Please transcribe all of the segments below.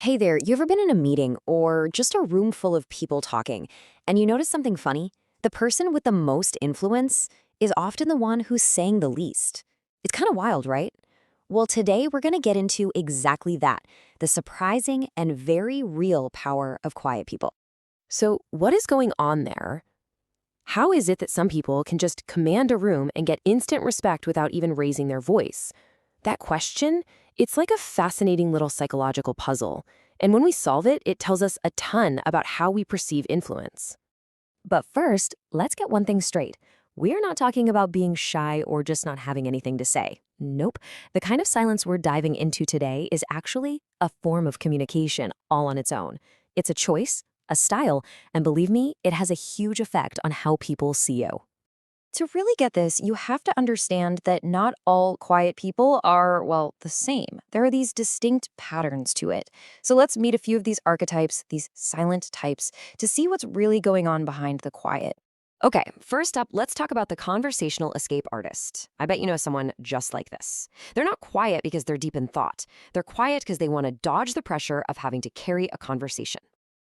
Hey there, you ever been in a meeting or just a room full of people talking and you notice something funny? The person with the most influence is often the one who's saying the least. It's kind of wild, right? Well, today we're going to get into exactly that, the surprising and very real power of quiet people. So, what is going on there? How is it that some people can just command a room and get instant respect without even raising their voice? That question, it's like a fascinating little psychological puzzle. And when we solve it, it tells us a ton about how we perceive influence. But first, let's get one thing straight. We're not talking about being shy or just not having anything to say. Nope. The kind of silence we're diving into today is actually a form of communication all on its own. It's a choice, a style, and believe me, it has a huge effect on how people see you. To really get this, you have to understand that not all quiet people are, well, the same. There are these distinct patterns to it. So let's meet a few of these archetypes, these silent types, to see what's really going on behind the quiet. Okay, first up, let's talk about the conversational escape artist. I bet you know someone just like this. They're not quiet because they're deep in thought. They're quiet because they want to dodge the pressure of having to carry a conversation.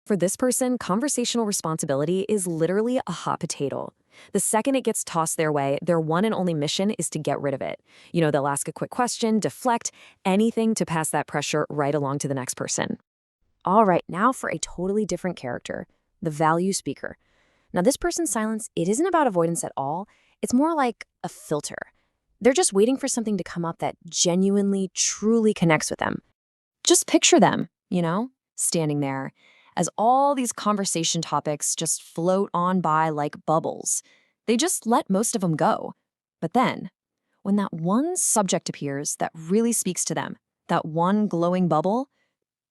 For this person, conversational responsibility is literally a hot potato. The second it gets tossed their way, their one and only mission is to get rid of it. They'll ask a quick question, deflect, anything to pass that pressure right along to the next person. All right, now for a totally different character, the value speaker. Now, this person's silence, it isn't about avoidance at all. It's more like a filter. They're just waiting for something to come up that genuinely, truly connects with them. Just picture them, standing there as all these conversation topics just float on by like bubbles. They just let most of them go. But then, when that one subject appears that really speaks to them, that one glowing bubble,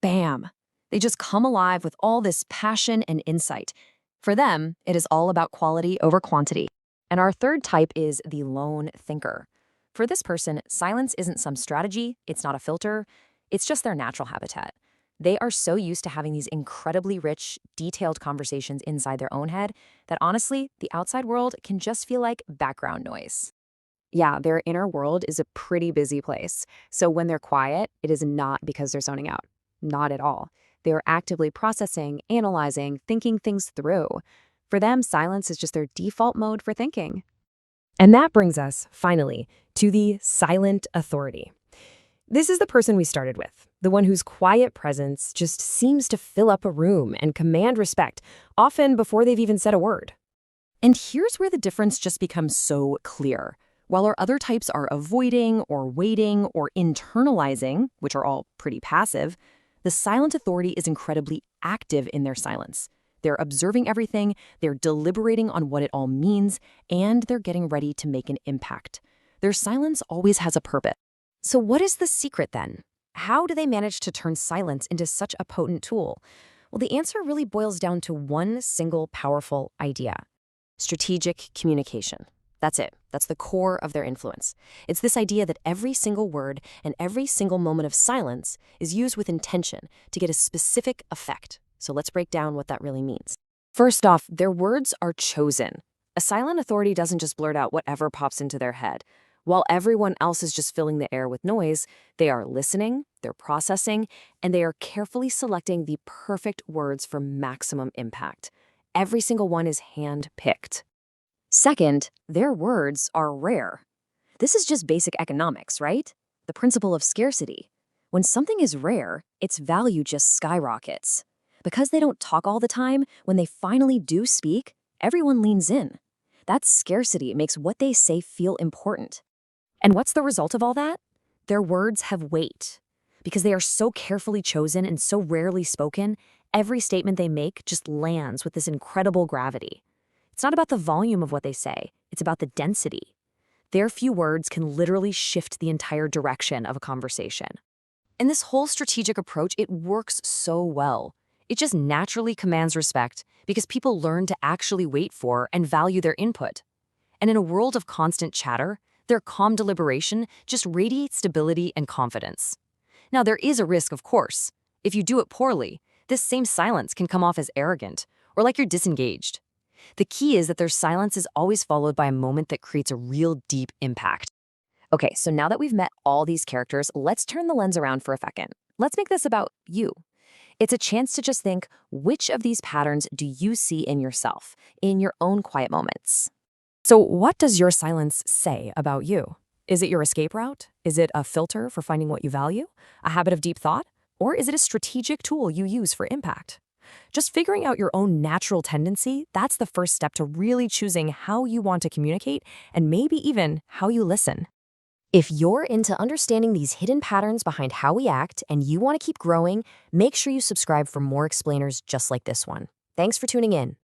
bam, they just come alive with all this passion and insight. For them, it is all about quality over quantity. And our third type is the lone thinker. For this person, silence isn't some strategy, it's not a filter, it's just their natural habitat. They are so used to having these incredibly rich, detailed conversations inside their own head that honestly, the outside world can just feel like background noise. Yeah, their inner world is a pretty busy place. So when they're quiet, it is not because they're zoning out. Not at all. They're actively processing, analyzing, thinking things through. For them, silence is just their default mode for thinking. And that brings us, finally, to the silent authority. This is the person we started with, the one whose quiet presence just seems to fill up a room and command respect, often before they've even said a word. And here's where the difference just becomes so clear. While our other types are avoiding or waiting or internalizing, which are all pretty passive, the silent authority is incredibly active in their silence. They're observing everything, they're deliberating on what it all means, and they're getting ready to make an impact. Their silence always has a purpose. So what is the secret then? How do they manage to turn silence into such a potent tool? Well, the answer really boils down to one single powerful idea: strategic communication. That's it. That's the core of their influence. It's this idea that every single word and every single moment of silence is used with intention to get a specific effect. So let's break down what that really means. First off, their words are chosen. A silent authority doesn't just blurt out whatever pops into their head. While everyone else is just filling the air with noise, they are listening, they're processing, and they are carefully selecting the perfect words for maximum impact. Every single one is hand-picked. Second, their words are rare. This is just basic economics, right? The principle of scarcity. When something is rare, its value just skyrockets. Because they don't talk all the time, when they finally do speak, everyone leans in. That scarcity makes what they say feel important. And what's the result of all that? Their words have weight. Because they are so carefully chosen and so rarely spoken, every statement they make just lands with this incredible gravity. It's not about the volume of what they say, it's about the density. Their few words can literally shift the entire direction of a conversation. And this whole strategic approach, it works so well. It just naturally commands respect because people learn to actually wait for and value their input. And in a world of constant chatter, their calm deliberation just radiates stability and confidence. Now, there is a risk, of course. If you do it poorly, this same silence can come off as arrogant or like you're disengaged. The key is that their silence is always followed by a moment that creates a real deep impact. Okay, so now that we've met all these characters, let's turn the lens around for a second. Let's make this about you. It's a chance to just think, which of these patterns do you see in yourself, in your own quiet moments? So, what does your silence say about you? Is it your escape route? Is it a filter for finding what you value? A habit of deep thought? Or is it a strategic tool you use for impact? Just figuring out your own natural tendency, that's the first step to really choosing how you want to communicate and maybe even how you listen. If you're into understanding these hidden patterns behind how we act and you want to keep growing, make sure you subscribe for more explainers just like this one. Thanks for tuning in.